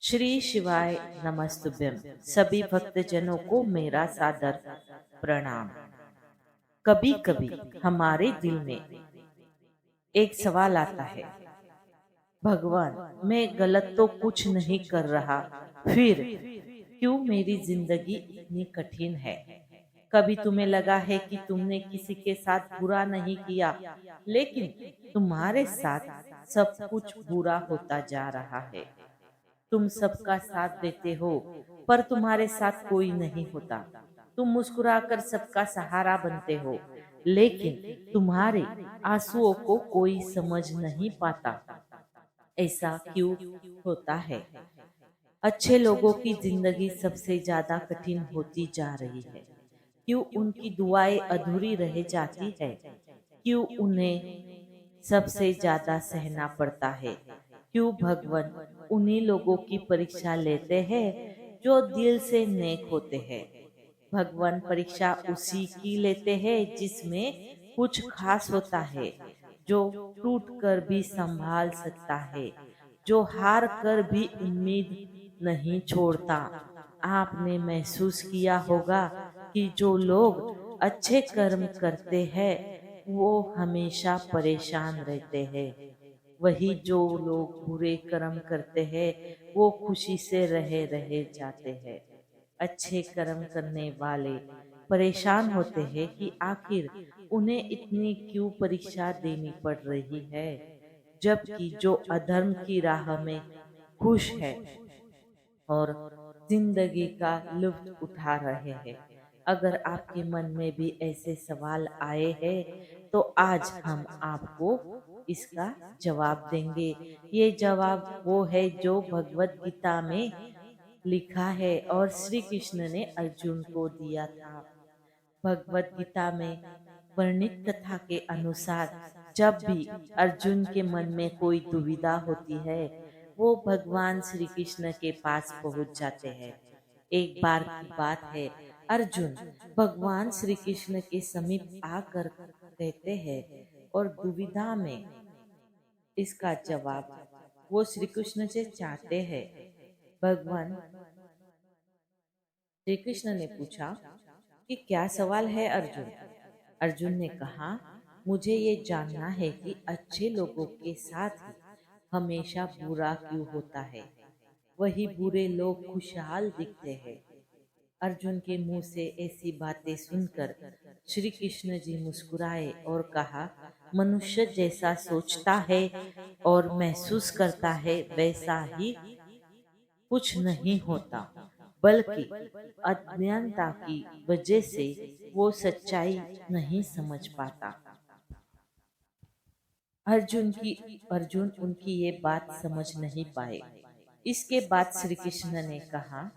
श्री शिवाय नमस्तुभ्यम। सभी भक्तजनों को मेरा सादर प्रणाम। कभी कभी हमारे दिल में एक सवाल आता है, भगवान, मैं गलत तो कुछ नहीं कर रहा, फिर क्यों मेरी जिंदगी इतनी कठिन है। कभी तुम्हें लगा है कि तुमने किसी के साथ बुरा नहीं किया, लेकिन तुम्हारे साथ सब कुछ बुरा होता जा रहा है। तुम सबका साथ देते हो, पर तुम्हारे साथ कोई नहीं होता। तुम मुस्कुराकर सबका सहारा बनते हो, लेकिन तुम्हारे आंसुओं को कोई समझ नहीं पाता। ऐसा क्यों होता है? अच्छे लोगों की जिंदगी सबसे ज्यादा कठिन होती जा रही है। क्यों उनकी दुआएं अधूरी रह जाती है? क्यों उन्हें सबसे ज्यादा सहना पड़ता है? क्यों भगवान उन्हीं लोगों की परीक्षा लेते हैं जो दिल से नेक होते हैं। भगवान परीक्षा उसी की लेते हैं जिसमें कुछ खास होता है, जो टूट कर भी संभाल सकता है, जो हार कर भी उम्मीद नहीं छोड़ता। आपने महसूस किया होगा कि जो लोग अच्छे कर्म करते हैं वो हमेशा परेशान रहते हैं, वही जो लोग बुरे कर्म करते हैं वो खुशी से रहे जाते हैं। अच्छे कर्म करने वाले परेशान होते हैं कि आखिर उन्हें इतनी क्यों परीक्षा देनी पड़ रही है, जबकि जो अधर्म की राह में खुश है और जिंदगी का लुत्फ उठा रहे हैं। अगर आपके मन में भी ऐसे सवाल आए हैं तो आज हम आपको इसका जवाब देंगे। ये जवाब वो है जो भगवत गीता में लिखा है और श्री कृष्ण ने अर्जुन को दिया था। भगवत गीता में वर्णित कथा के अनुसार जब भी अर्जुन के मन में कोई दुविधा होती है, वो भगवान श्री कृष्ण के पास पहुंच जाते हैं। एक बार की बात है, अर्जुन भगवान श्री कृष्ण के समीप आकर कहते हैं और दुविधा में इसका जवाब वो श्री कृष्ण से चाहते हैं। भगवान श्री कृष्ण ने पूछा कि क्या सवाल है अर्जुन? अर्जुन ने कहा, मुझे ये जानना है कि अच्छे लोगों के साथ ही हमेशा बुरा क्यों होता है, वही बुरे लोग खुशहाल दिखते हैं। अर्जुन के मुंह से ऐसी बातें सुनकर श्री कृष्ण जी मुस्कुराए और कहा, मनुष्य जैसा सोचता है और महसूस करता है वैसा ही कुछ नहीं होता, बल्कि अज्ञानता की वजह से वो सच्चाई नहीं समझ पाता। अर्जुन उनकी ये बात समझ नहीं पाए। इसके बाद श्री कृष्ण ने कहा,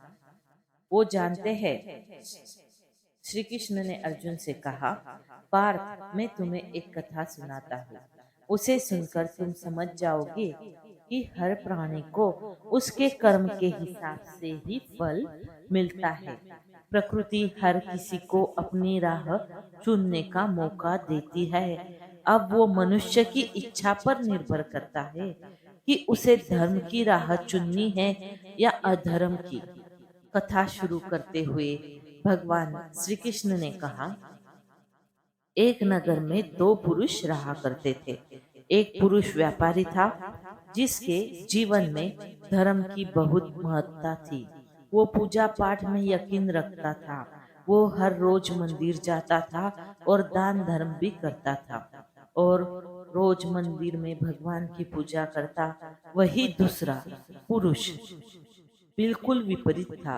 वो जानते हैं। श्री कृष्ण ने अर्जुन से कहा, पार्थ, मैं तुम्हें एक कथा सुनाता हूँ। उसे सुनकर तुम समझ जाओगे कि हर प्राणी को उसके कर्म के हिसाब से ही फल मिलता है। प्रकृति हर किसी को अपनी राह चुनने का मौका देती है। अब वो मनुष्य की इच्छा पर निर्भर करता है कि उसे धर्म की राह चुननी है या अधर्म की। कथा शुरू करते हुए भगवान श्री कृष्ण ने कहा, एक नगर में दो पुरुष रहा करते थे। एक पुरुष व्यापारी था जिसके जीवन में धर्म की बहुत महत्ता थी। वो पूजा पाठ में यकीन रखता था। वो हर रोज मंदिर जाता था और दान धर्म भी करता था और रोज मंदिर में भगवान की पूजा करता। वही दूसरा पुरुष बिल्कुल विपरीत था।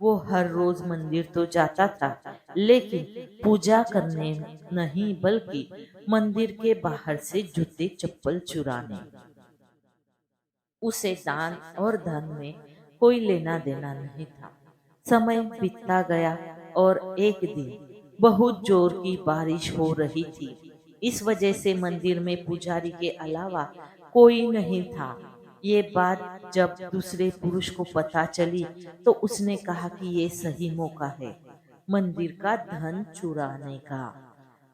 वो हर रोज मंदिर तो जाता था, लेकिन पूजा करने नहीं बल्कि मंदिर के बाहर से जूते चप्पल चुराने। उसे दान और धन में कोई लेना देना नहीं था। समय बीतता गया और एक दिन बहुत जोर की बारिश हो रही थी। इस वजह से मंदिर में पुजारी के अलावा कोई नहीं था। ये बात जब दूसरे पुरुष को पता चली तो उसने कहा कि ये सही मौका है मंदिर का धन चुराने का।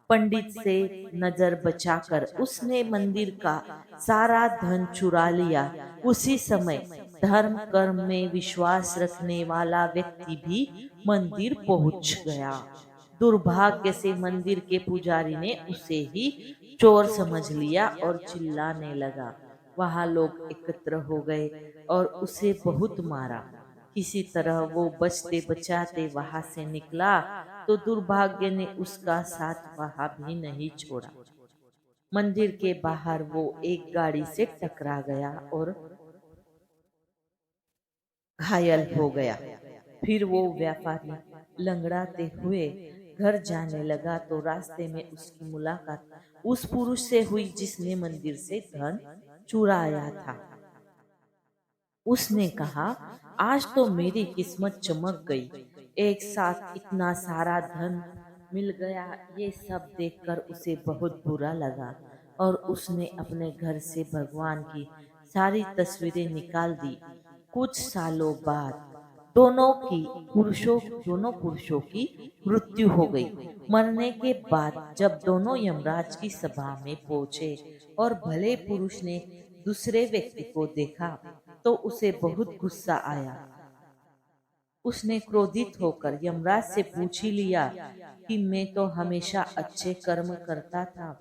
पंडित से नजर बचाकर उसने मंदिर का सारा धन चुरा लिया। उसी समय धर्म कर्म में विश्वास रखने वाला व्यक्ति भी मंदिर पहुंच गया। दुर्भाग्य से मंदिर के पुजारी ने उसे ही चोर समझ लिया और चिल्लाने लगा। वहां लोग एकत्र हो गए और उसे बहुत मारा। किसी तरह वो बचते बचाते वहां से निकला तो दुर्भाग्य ने उसका साथ वहां भी नहीं छोड़ा। मंदिर के बाहर वो एक गाड़ी से टकरा गया और घायल हो गया। फिर वो व्यापारी लंगड़ाते हुए घर जाने लगा तो रास्ते में उसकी मुलाकात उस पुरुष से हुई जिसने मंदिर से धन चुराया था। उसने कहा, आज तो मेरी किस्मत चमक गई, एक साथ इतना सारा धन मिल गया। ये सब देखकर उसे बहुत बुरा लगा और उसने अपने घर से भगवान की सारी तस्वीरें निकाल दी। कुछ सालों बाद दोनों पुरुषों की मृत्यु हो गई। मरने के बाद जब दोनों यमराज की सभा में पहुंचे और भले पुरुष ने दूसरे व्यक्ति को देखा तो उसे बहुत गुस्सा आया। उसने क्रोधित होकर यमराज से पूछ ही लिया कि मैं तो हमेशा अच्छे कर्म करता था,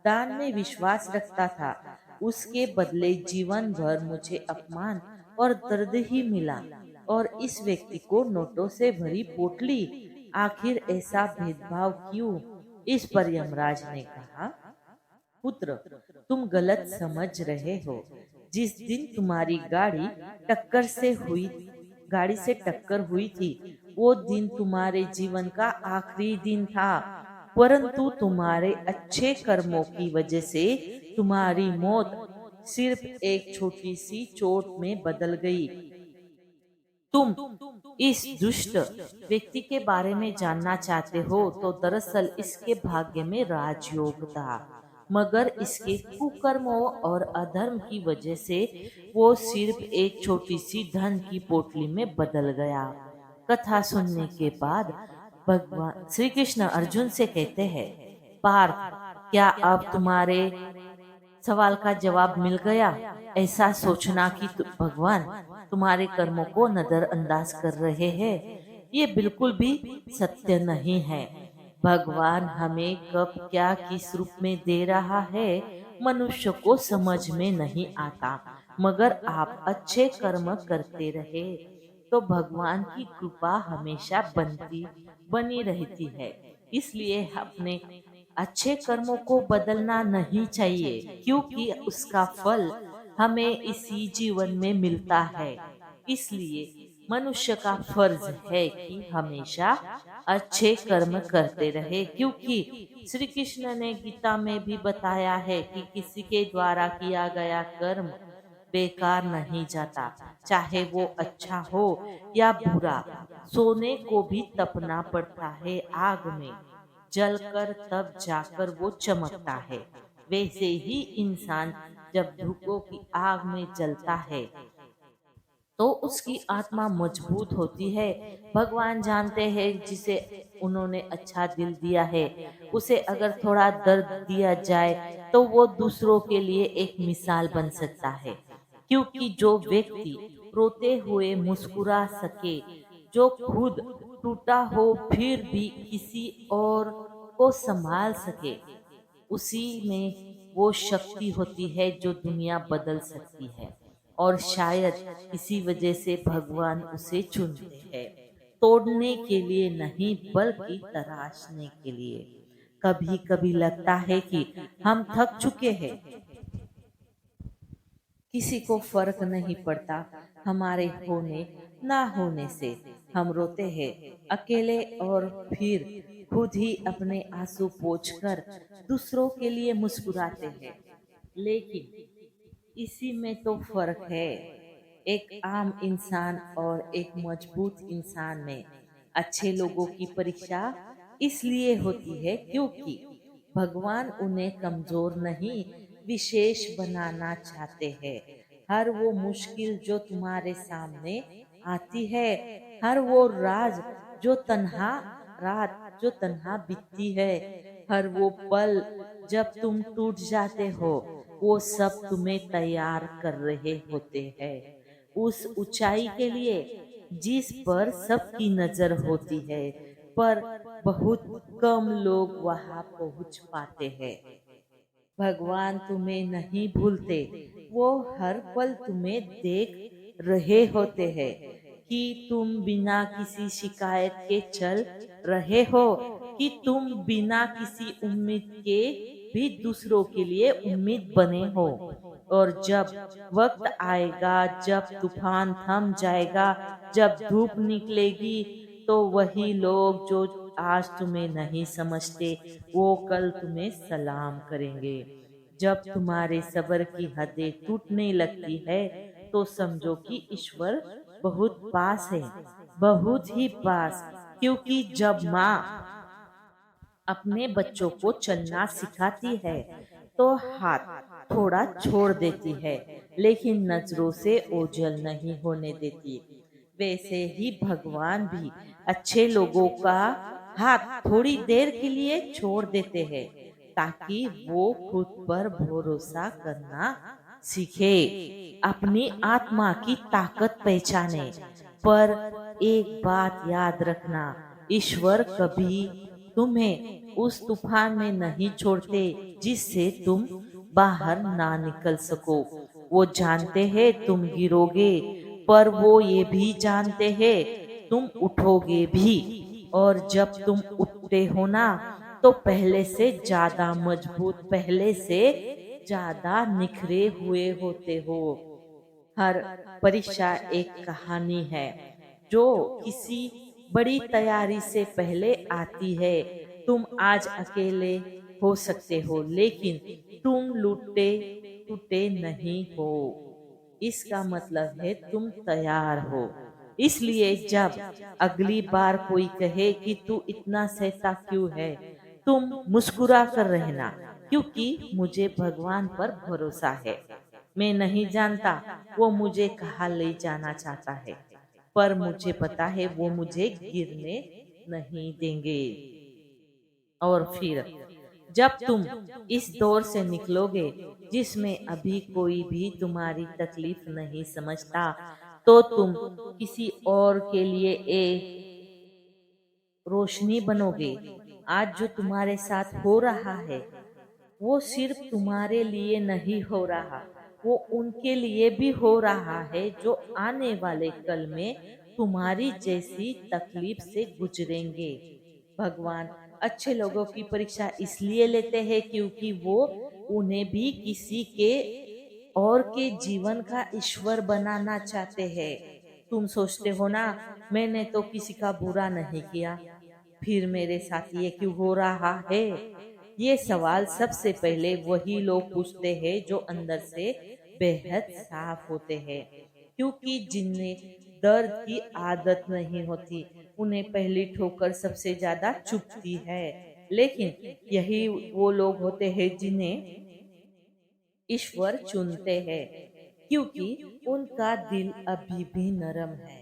दान में विश्वास रखता था, उसके बदले जीवन भर मुझे अपमान और दर्द ही मिला, और इस व्यक्ति को नोटों से भरी पोटली, आखिर ऐसा भेदभाव क्यों? इस पर यमराज ने कहा, पुत्र, तुम गलत समझ रहे हो। जिस दिन तुम्हारी गाड़ी से टक्कर हुई थी, वो दिन तुम्हारे जीवन का आखिरी दिन था, परंतु तुम्हारे अच्छे कर्मों की वजह से तुम्हारी मौत सिर्फ एक छोटी सी चोट में बदल गई। तुम इस दुष्ट व्यक्ति के बारे में जानना चाहते हो तो दरअसल इसके भाग्य में राजयोग था, मगर इसके कुकर्मों और अधर्म की वजह से वो सिर्फ एक छोटी सी धन की पोटली में बदल गया। कथा सुनने के बाद भगवान श्री कृष्ण अर्जुन से कहते हैं, पार्थ, क्या अब तुम्हारे सवाल का जवाब मिल गया? ऐसा सोचना कि भगवान तुम्हारे कर्मों को नजरअंदाज कर रहे हैं, ये बिल्कुल भी सत्य नहीं है। भगवान हमें कब क्या किस रूप में दे रहा है मनुष्य को समझ में नहीं आता, मगर आप अच्छे कर्म करते रहे तो भगवान की कृपा हमेशा बनी रहती है। इसलिए अपने अच्छे कर्मों को बदलना नहीं चाहिए, क्योंकि उसका फल हमें इसी जीवन में मिलता है। इसलिए मनुष्य का फर्ज है कि हमेशा अच्छे कर्म करते रहे, क्योंकि श्री कृष्ण ने गीता में भी बताया है कि किसी के द्वारा किया गया कर्म बेकार नहीं जाता, चाहे वो अच्छा हो या बुरा। सोने को भी तपना पड़ता है आग में, जलकर तब जाकर वो चमकता है। वैसे ही इंसान जब धूपों की आग में जलता है तो उसकी आत्मा मजबूत होती है। भगवान जानते हैं जिसे उन्होंने अच्छा दिल दिया है, उसे अगर थोड़ा दर्द दिया जाए तो वो दूसरों के लिए एक मिसाल बन सकता है। क्योंकि जो व्यक्ति रोते हुए मुस्कुरा सके, जो खुद टूटा हो फिर भी किसी और को संभाल सके, उसी में वो शक्ति होती है जो दुनिया बदल सकती है। और शायद इसी वजह से भगवान उसे चुनते हैं, तोड़ने के लिए नहीं बल्कि तराशने के लिए। कभी कभी लगता है कि हम थक चुके हैं, किसी को फर्क नहीं पड़ता हमारे होने ना होने से। हम रोते हैं अकेले और फिर खुद ही अपने आंसू पोंछकर दूसरों के लिए मुस्कुराते हैं। लेकिन इसी में तो फर्क है, एक आम इंसान और एक मजबूत इंसान में। अच्छे लोगों की परीक्षा इसलिए होती है क्योंकि भगवान उन्हें कमजोर नहीं, विशेष बनाना चाहते हैं। हर वो मुश्किल जो तुम्हारे सामने आती है, हर वो रात जो तन्हा बीतती है, हर वो पल जब तुम टूट जाते हो, वो सब तुम्हें तैयार कर रहे होते हैं। उस ऊंचाई के लिए जिस पर सबकी नजर होती है, पर बहुत कम लोग वहां पहुंच पाते हैं। भगवान तुम्हें नहीं भूलते, वो हर पल तुम्हें देख रहे होते हैं कि तुम बिना किसी शिकायत के चल रहे हो, कि तुम बिना किसी उम्मीद के भी दूसरों के लिए उम्मीद बने हो। और जब वक्त आएगा, जब तूफान थम जाएगा, जब धूप निकलेगी, तो वही लोग जो आज तुम्हें नहीं समझते, वो कल तुम्हें सलाम करेंगे। जब तुम्हारे सब्र की हदें टूटने लगती है, तो समझो कि ईश्वर बहुत पास है, बहुत ही पास। क्योंकि जब माँ अपने बच्चों को चलना सिखाती है, तो हाथ थोड़ा छोड़ देती है, लेकिन नजरों से ओझल नहीं होने देती। वैसे ही भगवान भी अच्छे लोगों का हाथ थोड़ी देर के लिए छोड़ देते हैं, ताकि वो खुद पर भरोसा करना सीखे, अपनी आत्मा की ताकत पहचाने। पर एक बात याद रखना, ईश्वर कभी तुम्हें उस तूफान में नहीं छोड़ते जिससे तुम बाहर ना निकल सको। वो जानते हैं तुम गिरोगे, पर वो ये भी जानते हैं तुम उठोगे भी। और जब तुम उठते हो ना, तो पहले से ज्यादा मजबूत, पहले से ज्यादा निखरे हुए होते हो। हर परीक्षा एक कहानी है, जो किसी बड़ी तैयारी से पहले आती है। तुम आज अकेले हो सकते हो, लेकिन तुम लूटे टूटे नहीं हो। इसका मतलब है तुम तैयार हो। इसलिए जब अगली बार कोई कहे कि तू इतना सहता क्यों है, तुम मुस्कुरा कर रहना, क्योंकि मुझे भगवान पर भरोसा है। मैं नहीं जानता वो मुझे कहाँ ले जाना चाहता है, पर मुझे पता है वो मुझे गिरने नहीं देंगे। और फिर जब तुम इस दौर से निकलोगे, जिसमें अभी कोई भी तुम्हारी तकलीफ नहीं समझता, तो तुम किसी और के लिए एक रोशनी बनोगे। आज जो तुम्हारे साथ हो रहा है, वो सिर्फ तुम्हारे लिए नहीं हो रहा, वो उनके लिए भी हो रहा है जो आने वाले कल में तुम्हारी जैसी तकलीफ से गुजरेंगे। भगवान अच्छे लोगों की परीक्षा इसलिए लेते हैं क्योंकि वो उन्हें भी किसी के और के जीवन का ईश्वर बनाना चाहते हैं। तुम सोचते हो ना, मैंने तो किसी का बुरा नहीं किया, फिर मेरे साथ ये क्यों हो रहा है? ये सवाल सबसे पहले वही लोग पूछते हैं जो अंदर से बेहद साफ होते हैं, क्योंकि जिन्हें दर्द की आदत नहीं होती, उन्हें पहली ठोकर सबसे ज्यादा चुभती है। लेकिन यही वो लोग होते हैं जिन्हें ईश्वर चुनते हैं, क्योंकि उनका दिल अभी भी नरम है,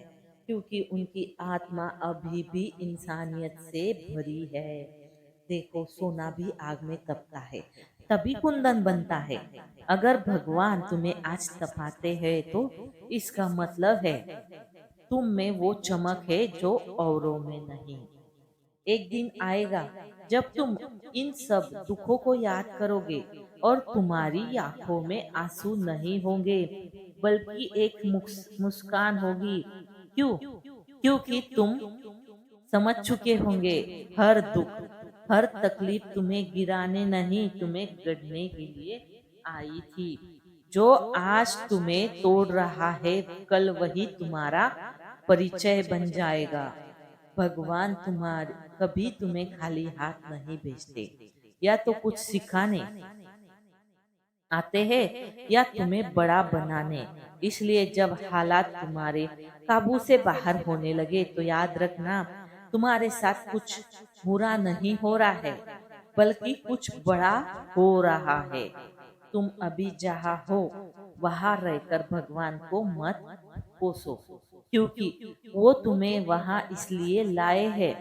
क्योंकि उनकी आत्मा अभी भी इंसानियत से भरी है। देखो, सोना भी आग में तपता है, तभी कुंदन बनता है। अगर भगवान तुम्हें आज तपाते हैं, तो इसका मतलब है तुम में वो चमक है जो औरों में नहीं। एक दिन आएगा जब तुम इन सब दुखों को याद करोगे, और तुम्हारी आंखों में आंसू नहीं होंगे, बल्कि एक मुस्कान होगी। क्यों? क्योंकि तुम समझ चुके होंगे, हर दुख, हर तकलीफ तुम्हें गिराने नहीं, तुम्हें गढ़ने के लिए आई थी। जो आज तुम्हें तोड़ रहा है, कल वही तुम्हारा परिचय बन जाएगा। भगवान तुम्हारे कभी तुम्हें खाली हाथ नहीं भेजते, या तो कुछ सिखाने आते हैं, या तुम्हें बड़ा बनाने। इसलिए जब हालात तुम्हारे काबू से बाहर होने लगे, तो याद रखना, तुम्हारे साथ कुछ बुरा नहीं हो रहा है, बल्कि कुछ बड़ा हो रहा है। तुम अभी जहाँ हो, वहां रहकर भगवान को मत कोसो, क्योंकि वो तुम्हें वहां इसलिए लाए हैं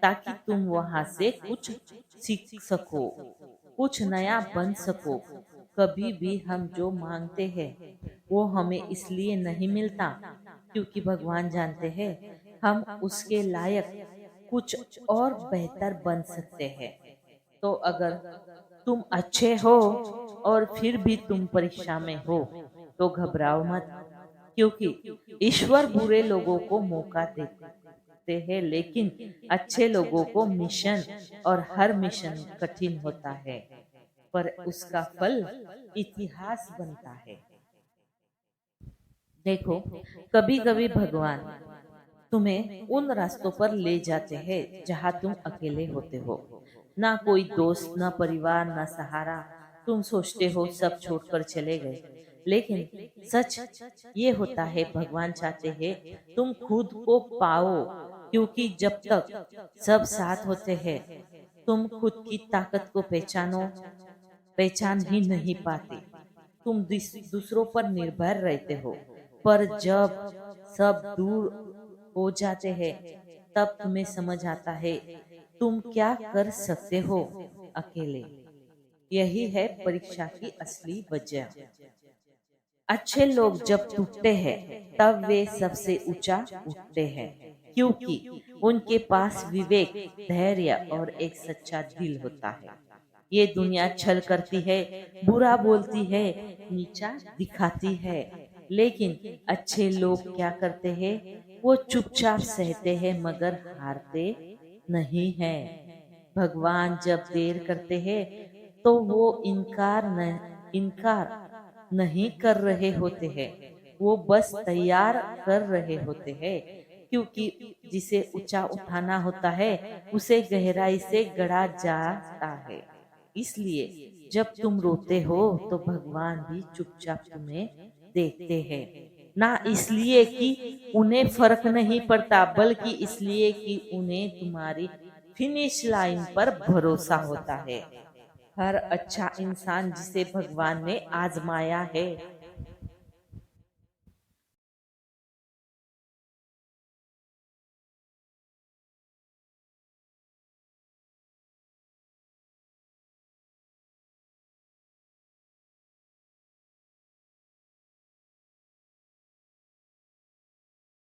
ताकि तुम वहां से कुछ सीख सको, कुछ नया बन सको। कभी भी हम जो मांगते हैं वो हमें इसलिए नहीं मिलता क्योंकि भगवान जानते हैं हम उसके लायक कुछ और बेहतर बन सकते हैं। तो अगर तुम अच्छे हो और फिर भी तुम परीक्षा में हो तो घबराओ मत, क्योंकि ईश्वर बुरे लोगों को मौका देते हैं, लेकिन अच्छे लोगों को मिशन, और हर मिशन कठिन होता है पर उसका फल इतिहास बनता है। देखो, कभी कभी भगवान तुम्हें उन रास्तों पर ले जाते हैं जहां तुम अकेले होते हो, ना कोई दोस्त, ना परिवार, ना सहारा। तुम सोचते हो सब छोड़कर चले गए, लेकिन सच ये होता है भगवान चाहते हैं तुम खुद को पाओ, क्योंकि जब तक सब साथ होते हैं तुम खुद की ताकत को पहचान ही नहीं पाते। तुम दूसरों पर निर्भर रहते हो, पर जब सब दूर हो जाते हैं तब तुम्हें समझ आता है तुम क्या कर सकते हो अकेले। यही है परीक्षा की असली वजह। अच्छे लोग जब टूटते हैं तब वे सबसे ऊंचा उठते हैं, क्योंकि उनके पास विवेक, धैर्य और एक सच्चा दिल होता है। ये दुनिया छल करती है, बुरा बोलती है, नीचा दिखाती है, लेकिन अच्छे लोग क्या करते हैं? वो चुपचाप सहते हैं मगर हारते नहीं हैं। भगवान जब देर करते हैं तो वो इनकार नहीं कर रहे होते हैं, वो बस तैयार कर रहे होते हैं, क्योंकि जिसे ऊंचा उठाना होता है उसे गहराई से गढ़ा जाता है। इसलिए जब तुम रोते हो तो भगवान भी चुपचाप तुम्हें देखते हैं, ना इसलिए कि उन्हें फर्क नहीं पड़ता, बल्कि इसलिए कि उन्हें तुम्हारी फिनिश लाइन पर भरोसा होता है। हर अच्छा इंसान जिसे भगवान ने आजमाया है